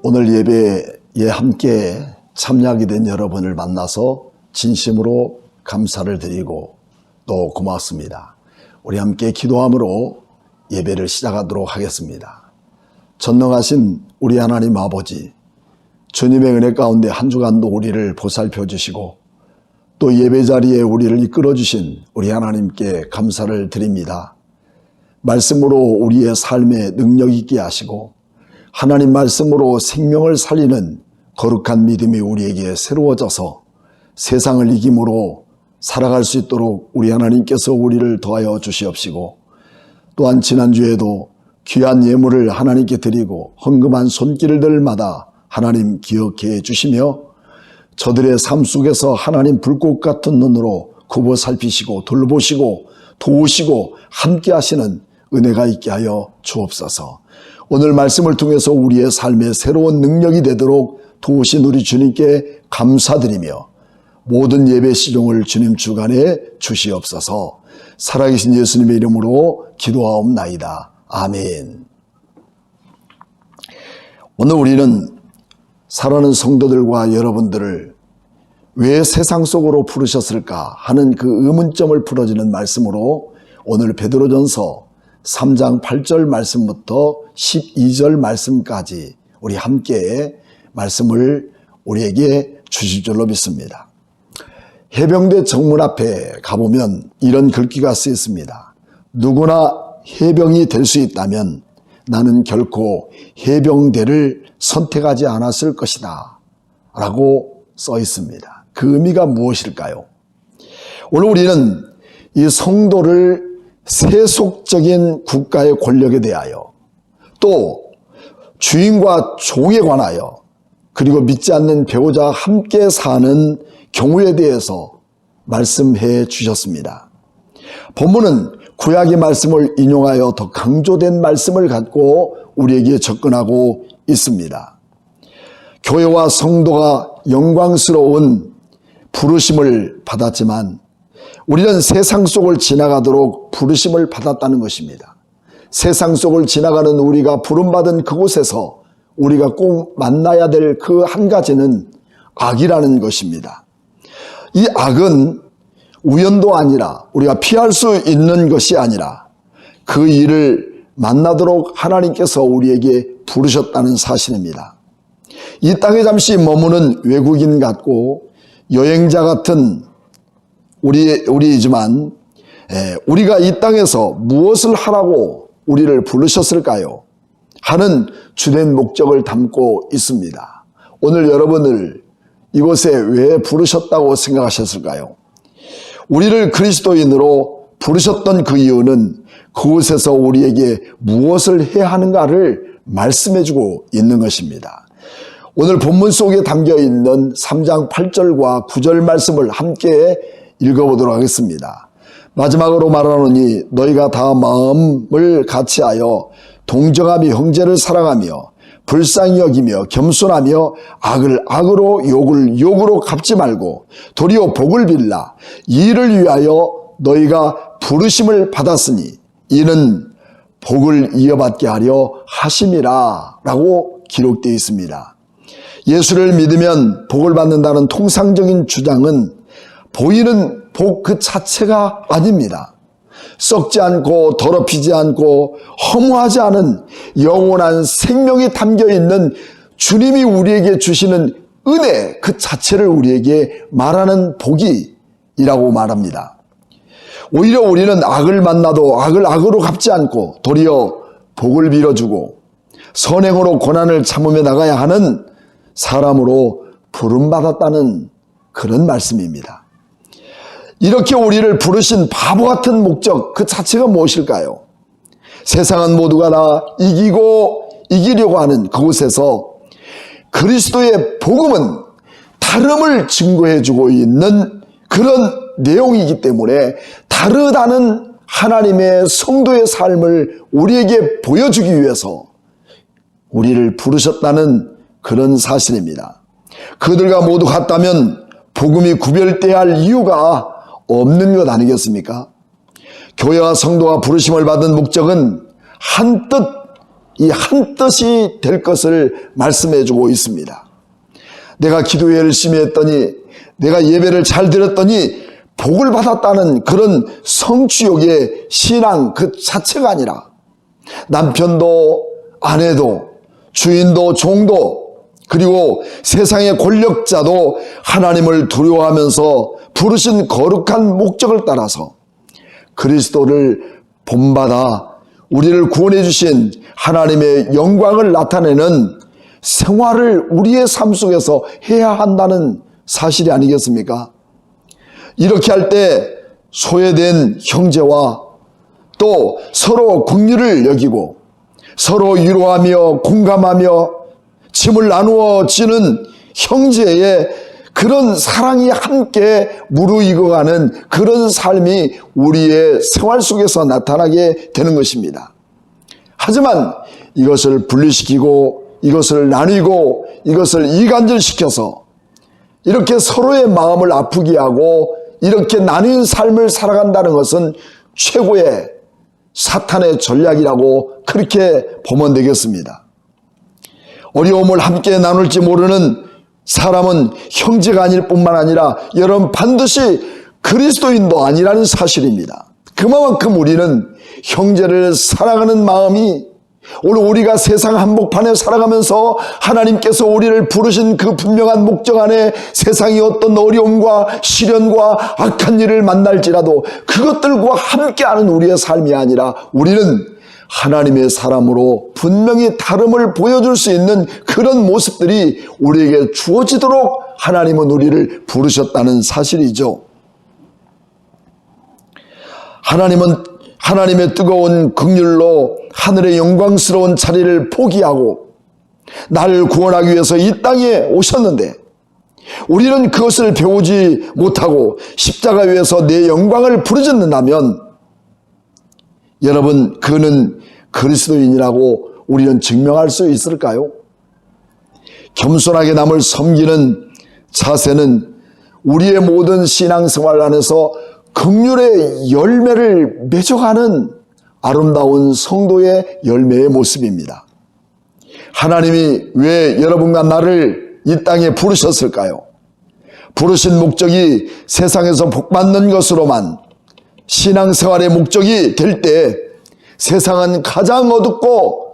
오늘 예배에 함께 참여하게 된 여러분을 만나서 진심으로 감사를 드리고 또 고맙습니다. 우리 함께 기도함으로 예배를 시작하도록 하겠습니다. 전능하신 우리 하나님 아버지, 주님의 은혜 가운데 한 주간도 우리를 보살펴 주시고 또 예배 자리에 우리를 이끌어 주신 우리 하나님께 감사를 드립니다. 말씀으로 우리의 삶에 능력 있게 하시고 하나님 말씀으로 생명을 살리는 거룩한 믿음이 우리에게 새로워져서 세상을 이김으로 살아갈 수 있도록 우리 하나님께서 우리를 도와여 주시옵시고, 또한 지난주에도 귀한 예물을 하나님께 드리고 헌금한 손길을 들마다 하나님 기억해 주시며 저들의 삶 속에서 하나님 불꽃 같은 눈으로 굽어 살피시고 돌보시고 도우시고 함께 하시는 은혜가 있게 하여 주옵소서. 오늘 말씀을 통해서 우리의 삶에 새로운 능력이 되도록 도우신 우리 주님께 감사드리며 모든 예배 시종을 주님 주관에 주시옵소서. 살아계신 예수님의 이름으로 기도하옵나이다. 아멘. 오늘 우리는 사랑하는 성도들과 여러분들을 왜 세상 속으로 부르셨을까 하는 그 의문점을 풀어주는 말씀으로 오늘 베드로전서 3장 8절 말씀부터 12절 말씀까지 우리 함께 말씀을 우리에게 주실 줄로 믿습니다. 해병대 정문 앞에 가보면 이런 글귀가 쓰여 있습니다. 누구나 해병이 될 수 있다면 나는 결코 해병대를 선택하지 않았을 것이다 라고 써 있습니다. 그 의미가 무엇일까요? 오늘 우리는 이 성도를 세속적인 국가의 권력에 대하여 또 주인과 종에 관하여 그리고 믿지 않는 배우자와 함께 사는 경우에 대해서 말씀해 주셨습니다. 본문은 구약의 말씀을 인용하여 더 강조된 말씀을 갖고 우리에게 접근하고 있습니다. 교회와 성도가 영광스러운 부르심을 받았지만 우리는 세상 속을 지나가도록 부르심을 받았다는 것입니다. 세상 속을 지나가는 우리가 부름받은 그곳에서 우리가 꼭 만나야 될 그 한 가지는 악이라는 것입니다. 이 악은 우연도 아니라 우리가 피할 수 있는 것이 아니라 그 일을 만나도록 하나님께서 우리에게 부르셨다는 사실입니다. 이 땅에 잠시 머무는 외국인 같고 여행자 같은 우리이지만 우리가 이 땅에서 무엇을 하라고 우리를 부르셨을까요? 하는 주된 목적을 담고 있습니다. 오늘 여러분을 이곳에 왜 부르셨다고 생각하셨을까요? 우리를 그리스도인으로 부르셨던 그 이유는 그곳에서 우리에게 무엇을 해야 하는가를 말씀해주고 있는 것입니다. 오늘 본문 속에 담겨있는 3장 8절과 9절 말씀을 함께 읽어보도록 하겠습니다. 마지막으로 말하노니 너희가 다 마음을 같이하여 동정하며 형제를 사랑하며 불쌍히 여기며 겸손하며 악을 악으로 욕을 욕으로 갚지 말고 도리어 복을 빌라. 이를 위하여 너희가 부르심을 받았으니 이는 복을 이어받게 하려 하심이라 라고 기록되어 있습니다. 예수를 믿으면 복을 받는다는 통상적인 주장은 보이는 복 그 자체가 아닙니다. 썩지 않고 더럽히지 않고 허무하지 않은 영원한 생명이 담겨있는 주님이 우리에게 주시는 은혜 그 자체를 우리에게 말하는 복이라고 말합니다. 오히려 우리는 악을 만나도 악을 악으로 갚지 않고 도리어 복을 빌어주고 선행으로 고난을 참으며 나가야 하는 사람으로 부름받았다는 그런 말씀입니다. 이렇게 우리를 부르신 바보 같은 목적 그 자체가 무엇일까요? 세상은 모두가 다 이기려고 하는 그곳에서 그리스도의 복음은 다름을 증거해주고 있는 그런 내용이기 때문에 다르다는 하나님의 성도의 삶을 우리에게 보여주기 위해서 우리를 부르셨다는 그런 사실입니다. 그들과 모두 같다면 복음이 구별돼야 할 이유가 없는 것 아니겠습니까? 교회와 성도가 부르심을 받은 목적은 한뜻 이 한 뜻이 될 것을 말씀해 주고 있습니다. 내가 기도에 열심히 했더니, 내가 예배를 잘 드렸더니 복을 받았다는 그런 성취욕의 신앙 그 자체가 아니라 남편도 아내도 주인도 종도 그리고 세상의 권력자도 하나님을 두려워하면서 부르신 거룩한 목적을 따라서 그리스도를 본받아 우리를 구원해 주신 하나님의 영광을 나타내는 생활을 우리의 삶 속에서 해야 한다는 사실이 아니겠습니까? 이렇게 할 때 소외된 형제와 또 서로 긍휼을 여기고 서로 위로하며 공감하며 짐을 나누어 지는 형제의 그런 사랑이 함께 무르익어가는 그런 삶이 우리의 생활 속에서 나타나게 되는 것입니다. 하지만 이것을 분리시키고 이것을 나뉘고 이것을 이간질시켜서 이렇게 서로의 마음을 아프게 하고 이렇게 나뉜 삶을 살아간다는 것은 최고의 사탄의 전략이라고 그렇게 보면 되겠습니다. 어려움을 함께 나눌지 모르는 사람은 형제가 아닐 뿐만 아니라 여러분 반드시 그리스도인도 아니라는 사실입니다. 그만큼 우리는 형제를 사랑하는 마음이 오늘 우리가 세상 한복판에 살아가면서 하나님께서 우리를 부르신 그 분명한 목적 안에 세상이 어떤 어려움과 시련과 악한 일을 만날지라도 그것들과 함께하는 우리의 삶이 아니라 우리는 하나님의 사람으로 분명히 다름을 보여줄 수 있는 그런 모습들이 우리에게 주어지도록 하나님은 우리를 부르셨다는 사실이죠. 하나님은 하나님의 뜨거운 긍휼로 하늘의 영광스러운 자리를 포기하고 나를 구원하기 위해서 이 땅에 오셨는데 우리는 그것을 배우지 못하고 십자가 위에서 내 영광을 부르짖는다면 여러분 그는 그리스도인이라고 우리는 증명할 수 있을까요? 겸손하게 남을 섬기는 자세는 우리의 모든 신앙생활 안에서 긍휼의 열매를 맺어가는 아름다운 성도의 열매의 모습입니다. 하나님이 왜 여러분과 나를 이 땅에 부르셨을까요? 부르신 목적이 세상에서 복받는 것으로만 신앙생활의 목적이 될 때 세상은 가장 어둡고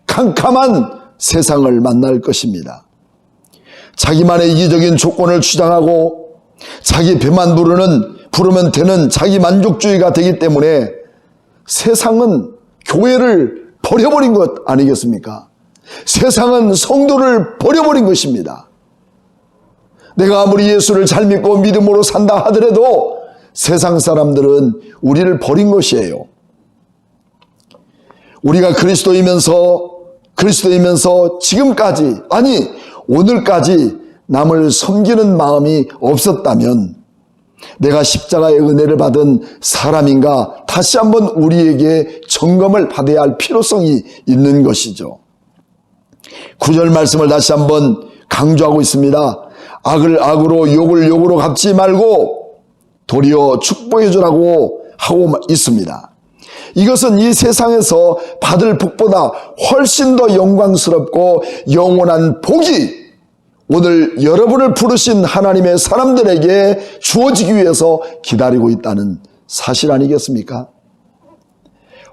캄캄한 세상을 만날 것입니다. 자기만의 이기적인 조건을 주장하고 자기 배만 부르면 되는 자기 만족주의가 되기 때문에 세상은 교회를 버려버린 것 아니겠습니까? 세상은 성도를 버려버린 것입니다. 내가 아무리 예수를 잘 믿고 믿음으로 산다 하더라도 세상 사람들은 우리를 버린 것이에요. 우리가 그리스도이면서 지금까지 아니 오늘까지 남을 섬기는 마음이 없었다면 내가 십자가의 은혜를 받은 사람인가 다시 한번 우리에게 점검을 받아야 할 필요성이 있는 것이죠. 9절 말씀을 다시 한번 강조하고 있습니다. 악을 악으로 욕을 욕으로 갚지 말고 도리어 축복해 주라고 하고 있습니다. 이것은 이 세상에서 받을 복보다 훨씬 더 영광스럽고 영원한 복이 오늘 여러분을 부르신 하나님의 사람들에게 주어지기 위해서 기다리고 있다는 사실 아니겠습니까?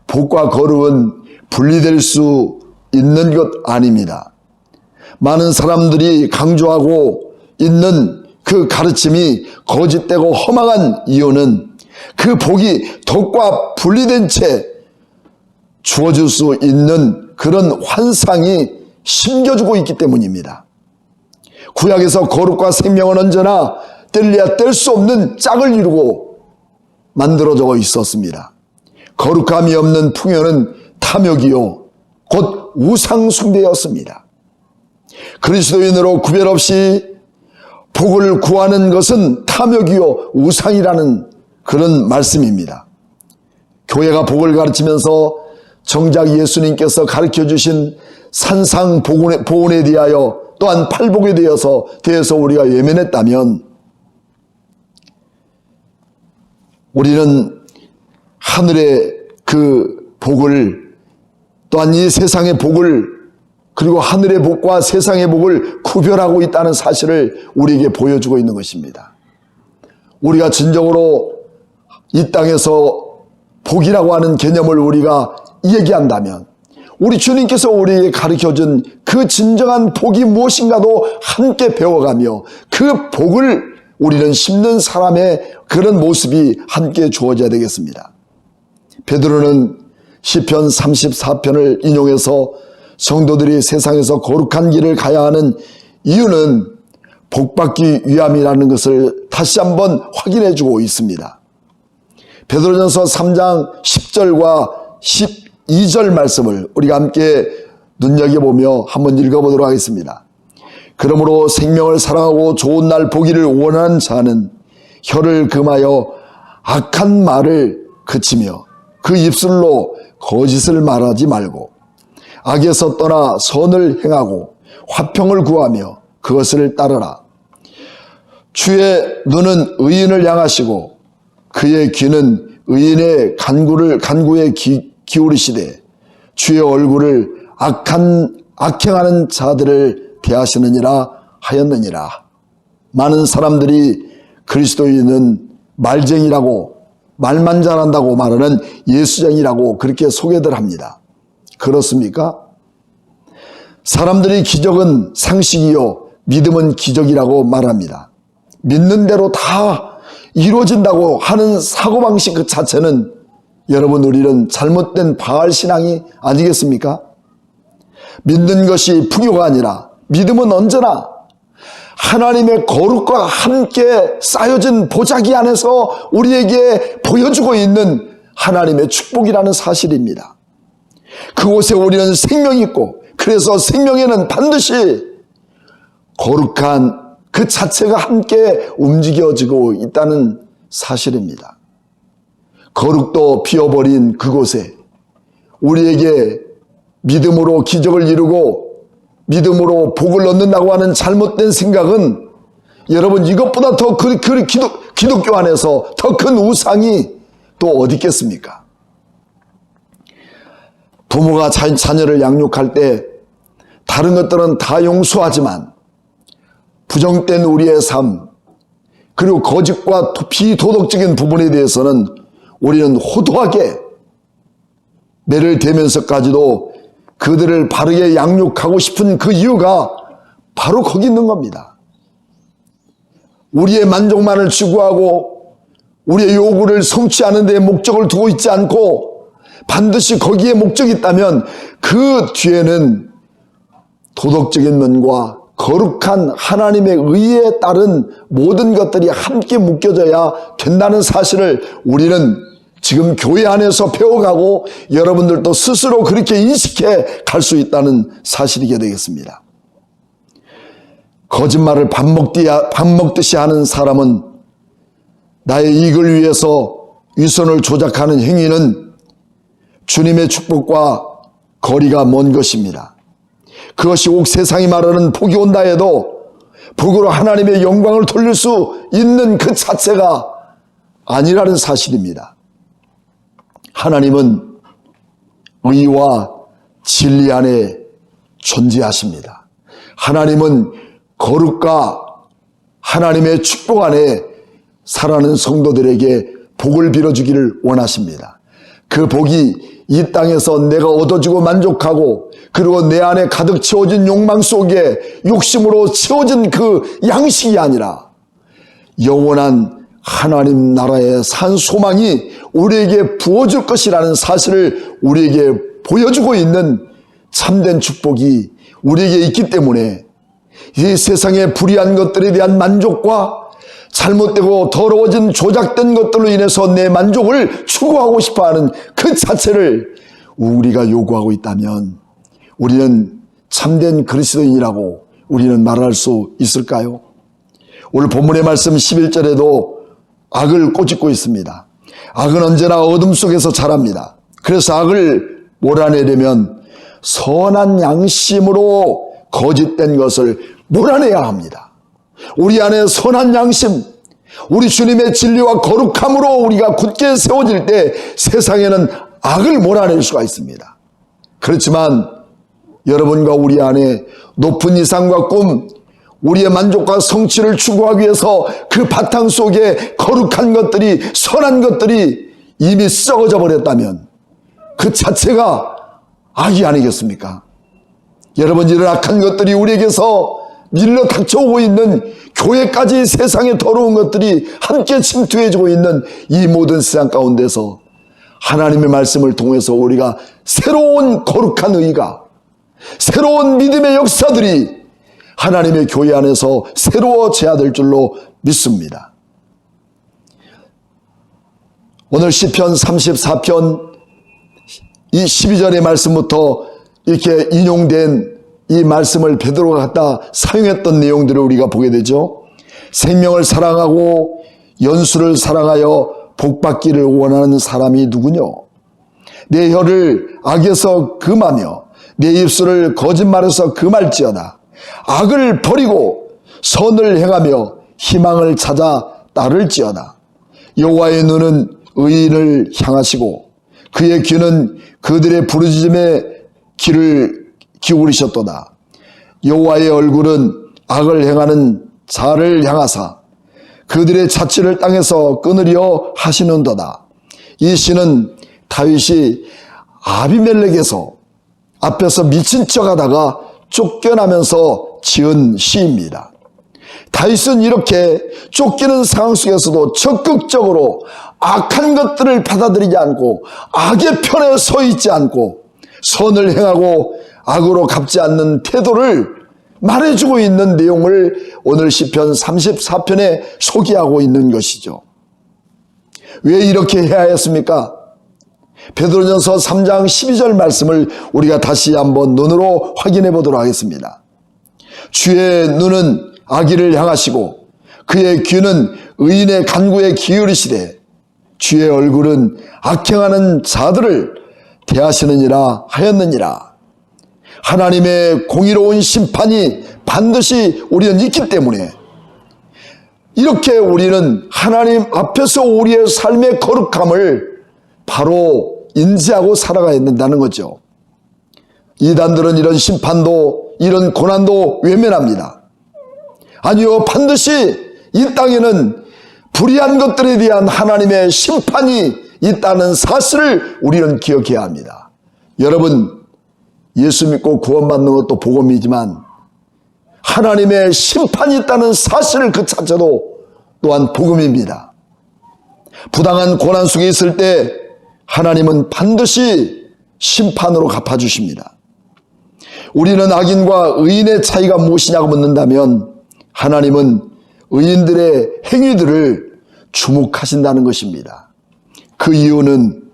복과 거룩은 분리될 수 있는 것 아닙니다. 많은 사람들이 강조하고 있는 그 가르침이 거짓되고 허망한 이유는 그 복이 덕과 분리된 채 주어질 수 있는 그런 환상이 심겨주고 있기 때문입니다. 구약에서 거룩과 생명은 언제나 뗄래야 뗄 수 없는 짝을 이루고 만들어져 있었습니다. 거룩함이 없는 풍요는 탐욕이요 곧 우상숭배였습니다. 그리스도인으로 구별 없이 복을 구하는 것은 탐욕이요 우상이라는 그런 말씀입니다. 교회가 복을 가르치면서 정작 예수님께서 가르쳐주신 산상보훈에 대하여 또한 팔복에 대해서 우리가 외면했다면 우리는 하늘의 그 복을 또한 이 세상의 복을, 그리고 하늘의 복과 세상의 복을 구별하고 있다는 사실을 우리에게 보여주고 있는 것입니다. 우리가 진정으로 이 땅에서 복이라고 하는 개념을 우리가 얘기한다면, 우리 주님께서 우리에게 가르쳐준 그 진정한 복이 무엇인가도 함께 배워가며 그 복을 우리는 심는 사람의 그런 모습이 함께 주어져야 되겠습니다. 베드로는 시편 34편을 인용해서 성도들이 세상에서 거룩한 길을 가야 하는 이유는 복받기 위함이라는 것을 다시 한번 확인해 주고 있습니다. 베드로전서 3장 10절과 12절 말씀을 우리가 함께 눈여겨보며 한번 읽어보도록 하겠습니다. 그러므로 생명을 사랑하고 좋은 날 보기를 원하는 자는 혀를 금하여 악한 말을 그치며 그 입술로 거짓을 말하지 말고 악에서 떠나 선을 행하고 화평을 구하며 그것을 따르라. 주의 눈은 의인을 향하시고 그의 귀는 의인의 간구에 기울이시되 주의 얼굴을 악행하는 자들을 대하시느니라 하였느니라. 많은 사람들이 그리스도인은 말쟁이라고, 말만 잘한다고 말하는 예수쟁이라고 그렇게 소개들 합니다. 그렇습니까? 사람들이 기적은 상식이요 믿음은 기적이라고 말합니다. 믿는 대로 다 이루어진다고 하는 사고방식 그 자체는 여러분, 우리는 잘못된 바알 신앙이 아니겠습니까? 믿는 것이 풍요가 아니라 믿음은 언제나 하나님의 거룩과 함께 쌓여진 보자기 안에서 우리에게 보여주고 있는 하나님의 축복이라는 사실입니다. 그곳에 우리는 생명이 있고, 그래서 생명에는 반드시 거룩한 그 자체가 함께 움직여지고 있다는 사실입니다. 거룩도 비어버린 그곳에 우리에게 믿음으로 기적을 이루고 믿음으로 복을 얻는다고 하는 잘못된 생각은, 여러분, 이것보다 더 기독교 안에서 더 큰 우상이 또 어디 있겠습니까? 부모가 자녀를 양육할 때 다른 것들은 다 용서하지만 부정된 우리의 삶, 그리고 거짓과 비도덕적인 부분에 대해서는 우리는 호도하게 매를 대면서까지도 그들을 바르게 양육하고 싶은 그 이유가 바로 거기 있는 겁니다. 우리의 만족만을 추구하고 우리의 요구를 성취하는 데 목적을 두고 있지 않고, 반드시 거기에 목적이 있다면 그 뒤에는 도덕적인 면과 거룩한 하나님의 의에 따른 모든 것들이 함께 묶여져야 된다는 사실을 우리는 지금 교회 안에서 배워가고 여러분들도 스스로 그렇게 인식해 갈 수 있다는 사실이게 되겠습니다. 거짓말을 밥 먹듯이 하는 사람은 나의 이익을 위해서 위선을 조작하는 행위는 주님의 축복과 거리가 먼 것입니다. 그것이 옥 세상이 말하는 복이 온다 해도 복으로 하나님의 영광을 돌릴 수 있는 그 자체가 아니라는 사실입니다. 하나님은 의와 진리 안에 존재하십니다. 하나님은 거룩과 하나님의 축복 안에 살아가는 성도들에게 복을 빌어주기를 원하십니다. 그 복이 이 땅에서 내가 얻어지고 만족하고, 그리고 내 안에 가득 채워진 욕망 속에 욕심으로 채워진 그 양식이 아니라 영원한 하나님 나라의 산 소망이 우리에게 부어줄 것이라는 사실을 우리에게 보여주고 있는 참된 축복이 우리에게 있기 때문에 이 세상의 불의한 것들에 대한 만족과 잘못되고 더러워진 조작된 것들로 인해서 내 만족을 추구하고 싶어하는 그 자체를 우리가 요구하고 있다면 우리는 참된 그리스도인이라고 우리는 말할 수 있을까요? 오늘 본문의 말씀 11절에도 악을 꼬집고 있습니다. 악은 언제나 어둠 속에서 자랍니다. 그래서 악을 몰아내려면 선한 양심으로 거짓된 것을 몰아내야 합니다. 우리 안에 선한 양심, 우리 주님의 진리와 거룩함으로 우리가 굳게 세워질 때 세상에는 악을 몰아낼 수가 있습니다. 그렇지만 여러분과 우리 안에 높은 이상과 꿈, 우리의 만족과 성취를 추구하기 위해서 그 바탕 속에 거룩한 것들이, 선한 것들이 이미 썩어져 버렸다면 그 자체가 악이 아니겠습니까? 여러분, 이런 악한 것들이 우리에게서 밀려 닥쳐오고 있는, 교회까지 세상의 더러운 것들이 함께 침투해지고 있는 이 모든 세상 가운데서 하나님의 말씀을 통해서 우리가 새로운 거룩한 의가, 새로운 믿음의 역사들이 하나님의 교회 안에서 새로워져야 될 줄로 믿습니다. 오늘 시편 34편 이 12절의 말씀부터 이렇게 인용된 이 말씀을 베드로가 갖다 사용했던 내용들을 우리가 보게 되죠. 생명을 사랑하고 연수를 사랑하여 복받기를 원하는 사람이 누구뇨? 내 혀를 악에서 금하며 내 입술을 거짓말에서 금할지어다. 악을 버리고 선을 행하며 희망을 찾아 따를지어다. 여호와의 눈은 의인을 향하시고 그의 귀는 그들의 부르짖음에 귀를 기울이셨도다. 여호와의 얼굴은 악을 행하는 자를 향하사 그들의 자취를 땅에서 끊으려 하시는도다. 이 시는 다윗이 아비멜렉에서 앞에서 미친 척하다가 쫓겨나면서 지은 시입니다. 다윗은 이렇게 쫓기는 상황 속에서도 적극적으로 악한 것들을 받아들이지 않고 악의 편에 서 있지 않고 선을 행하고 악으로 갚지 않는 태도를 말해주고 있는 내용을 오늘 시편 34편에 소개하고 있는 것이죠. 왜 이렇게 해야 했습니까? 베드로전서 3장 12절 말씀을 우리가 다시 한번 눈으로 확인해 보도록 하겠습니다. 주의 눈은 악의를 향하시고 그의 귀는 의인의 간구에 기울이시되 주의 얼굴은 악행하는 자들을 대하시느니라 하였느니라. 하나님의 공의로운 심판이 반드시 우리는 있기 때문에 이렇게 우리는 하나님 앞에서 우리의 삶의 거룩함을 바로 인지하고 살아가야 된다는 거죠. 이단들은 이런 심판도 이런 고난도 외면합니다. 아니요, 반드시 이 땅에는 불의한 것들에 대한 하나님의 심판이 있다는 사실을 우리는 기억해야 합니다. 여러분, 예수 믿고 구원받는 것도 복음이지만 하나님의 심판이 있다는 사실 그 자체도 또한 복음입니다. 부당한 고난 속에 있을 때 하나님은 반드시 심판으로 갚아주십니다. 우리는 악인과 의인의 차이가 무엇이냐고 묻는다면 하나님은 의인들의 행위들을 주목하신다는 것입니다. 그 이유는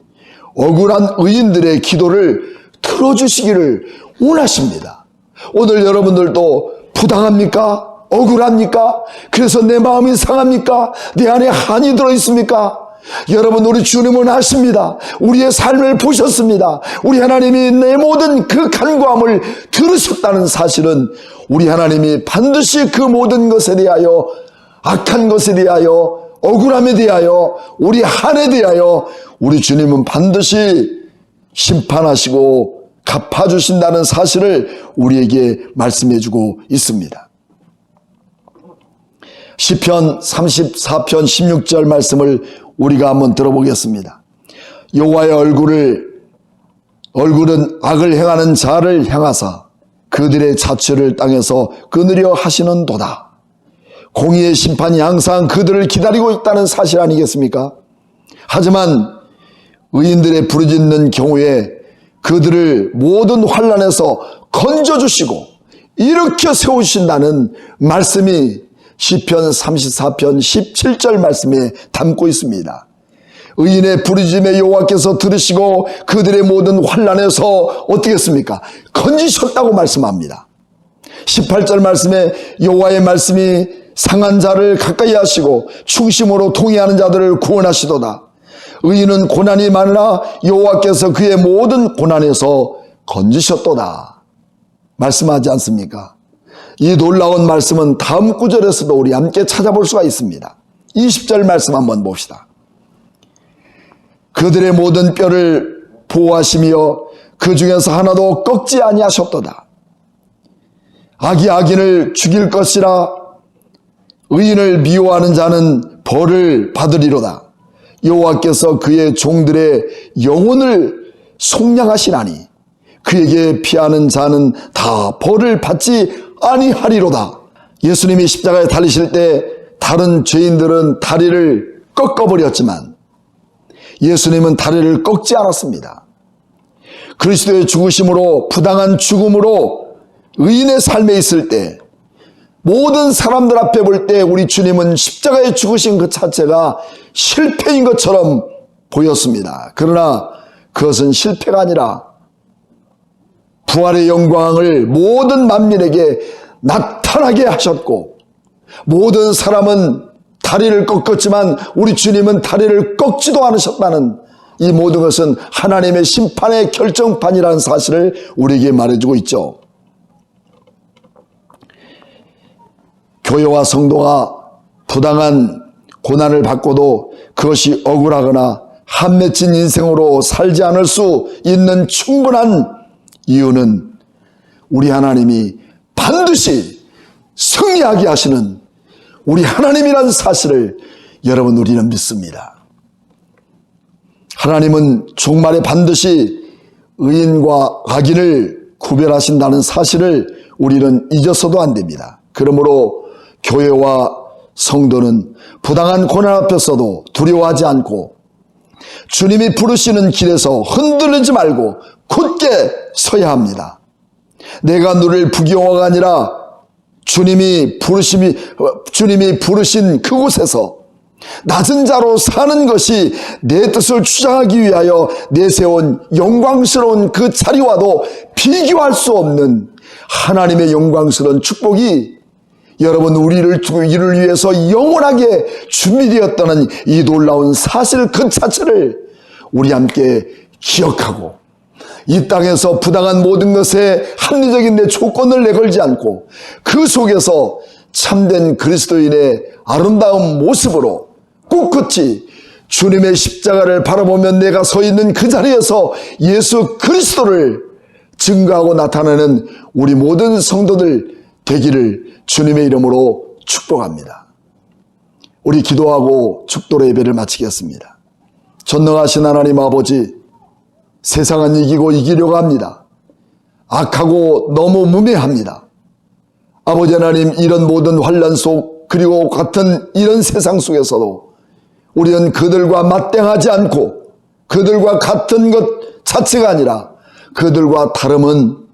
억울한 의인들의 기도를 들어주시기를 원하십니다. 오늘 여러분들도 부당합니까? 억울합니까? 그래서 내 마음이 상합니까? 내 안에 한이 들어있습니까? 여러분, 우리 주님은 아십니다. 우리의 삶을 보셨습니다. 우리 하나님이 내 모든 그 간구함을 들으셨다는 사실은 우리 하나님이 반드시 그 모든 것에 대하여, 악한 것에 대하여, 억울함에 대하여, 우리 한에 대하여 우리 주님은 반드시 심판하시고 갚아주신다는 사실을 우리에게 말씀해주고 있습니다. 시편 34편 16절 말씀을 우리가 한번 들어보겠습니다. 여호와의 얼굴은 악을 행하는 자를 향하사 그들의 자취를 땅에서 끊으려 하시는도다. 공의의 심판이 항상 그들을 기다리고 있다는 사실 아니겠습니까? 하지만 의인들의 부르짖는 경우에 그들을 모든 환난에서 건져주시고 일으켜 세우신다는 말씀이 시편 34편 17절 말씀에 담고 있습니다. 의인의 부르짖음에 여호와께서 들으시고 그들의 모든 환난에서 어떻게 했습니까? 건지셨다고 말씀합니다. 18절 말씀에 여호와의 말씀이 상한 자를 가까이 하시고 충심으로 통회하는 자들을 구원하시도다. 의인은 고난이 많으나 여호와께서 그의 모든 고난에서 건지셨도다. 말씀하지 않습니까? 이 놀라운 말씀은 다음 구절에서도 우리 함께 찾아볼 수가 있습니다. 20절 말씀 한번 봅시다. 그들의 모든 뼈를 보호하시며 그 중에서 하나도 꺾지 아니하셨도다. 악이 악인을 죽일 것이라 의인을 미워하는 자는 벌을 받으리로다. 여호와께서 그의 종들의 영혼을 속량하시나니 그에게 피하는 자는 다 벌을 받지 아니하리로다. 예수님이 십자가에 달리실 때 다른 죄인들은 다리를 꺾어버렸지만 예수님은 다리를 꺾지 않았습니다. 그리스도의 죽으심으로, 부당한 죽음으로 의인의 삶에 있을 때 모든 사람들 앞에 볼 때 우리 주님은 십자가에 죽으신 그 자체가 실패인 것처럼 보였습니다. 그러나 그것은 실패가 아니라 부활의 영광을 모든 만민에게 나타나게 하셨고, 모든 사람은 다리를 꺾었지만 우리 주님은 다리를 꺾지도 않으셨다는 이 모든 것은 하나님의 심판의 결정판이라는 사실을 우리에게 말해주고 있죠. 교회와 성도가 부당한 고난을 받고도 그것이 억울하거나 한 맺힌 인생으로 살지 않을 수 있는 충분한 이유는 우리 하나님이 반드시 승리하게 하시는 우리 하나님이라는 사실을 여러분 우리는 믿습니다. 하나님은 종말에 반드시 의인과 악인을 구별하신다는 사실을 우리는 잊어서도 안 됩니다. 그러므로 교회와 성도는 부당한 고난 앞에서도 두려워하지 않고 주님이 부르시는 길에서 흔들리지 말고 굳게 서야 합니다. 내가 누릴 부귀영화가 아니라 주님이 부르신 그곳에서 낮은 자로 사는 것이 내 뜻을 주장하기 위하여 내세운 영광스러운 그 자리와도 비교할 수 없는 하나님의 영광스러운 축복이 여러분 우리를 위해서 영원하게 준비되었다는 이 놀라운 사실 그 자체를 우리 함께 기억하고 이 땅에서 부당한 모든 것에 합리적인 내 조건을 내걸지 않고 그 속에서 참된 그리스도인의 아름다운 모습으로 꿋꿋이 주님의 십자가를 바라보며 내가 서 있는 그 자리에서 예수 그리스도를 증거하고 나타내는 우리 모든 성도들 되기를 주님의 이름으로 축복합니다. 우리 기도하고 축도로 예배를 마치겠습니다. 전능하신 하나님 아버지, 세상은 이기고 이기려고 합니다. 악하고 너무 무매합니다. 아버지 하나님, 이런 모든 환난 속 그리고 같은 이런 세상 속에서도 우리는 그들과 맞대응하지 않고 그들과 같은 것 자체가 아니라 그들과 다름은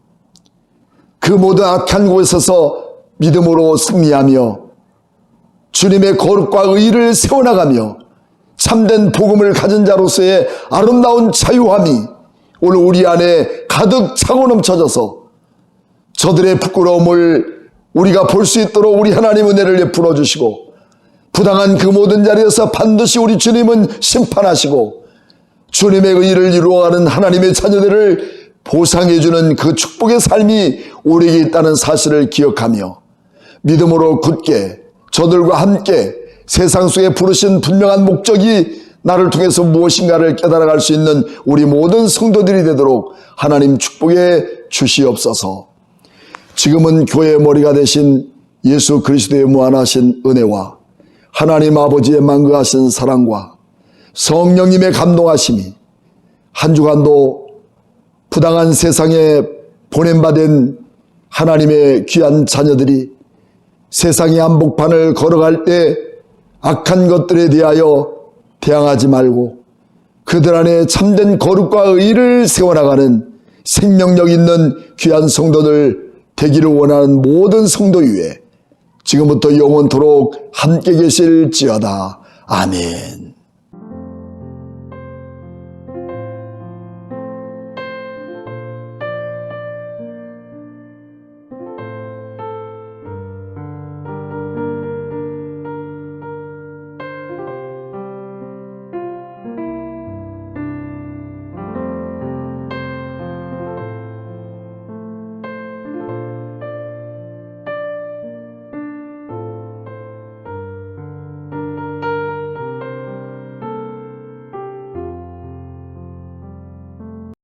그 모든 악한 곳에서 믿음으로 승리하며 주님의 거룩과 의를 세워나가며 참된 복음을 가진 자로서의 아름다운 자유함이 오늘 우리 안에 가득 차고 넘쳐져서 저들의 부끄러움을 우리가 볼 수 있도록 우리 하나님 은혜를 베풀어 주시고 부당한 그 모든 자리에서 반드시 우리 주님은 심판하시고 주님의 의를 이루어가는 하나님의 자녀들을 보상해주는 그 축복의 삶이 우리에게 있다는 사실을 기억하며 믿음으로 굳게 저들과 함께 세상 속에 부르신 분명한 목적이 나를 통해서 무엇인가를 깨달아갈 수 있는 우리 모든 성도들이 되도록 하나님 축복해 주시옵소서. 지금은 교회의 머리가 되신 예수 그리스도의 무한하신 은혜와 하나님 아버지의 만거하신 사랑과 성령님의 감동하심이 한 주간도 부당한 세상에 보냄받은 하나님의 귀한 자녀들이 세상의 한복판을 걸어갈 때 악한 것들에 대하여 대항하지 말고 그들 안에 참된 거룩과 의를 세워나가는 생명력 있는 귀한 성도들 되기를 원하는 모든 성도 위에 지금부터 영원토록 함께 계실지어다. 아멘.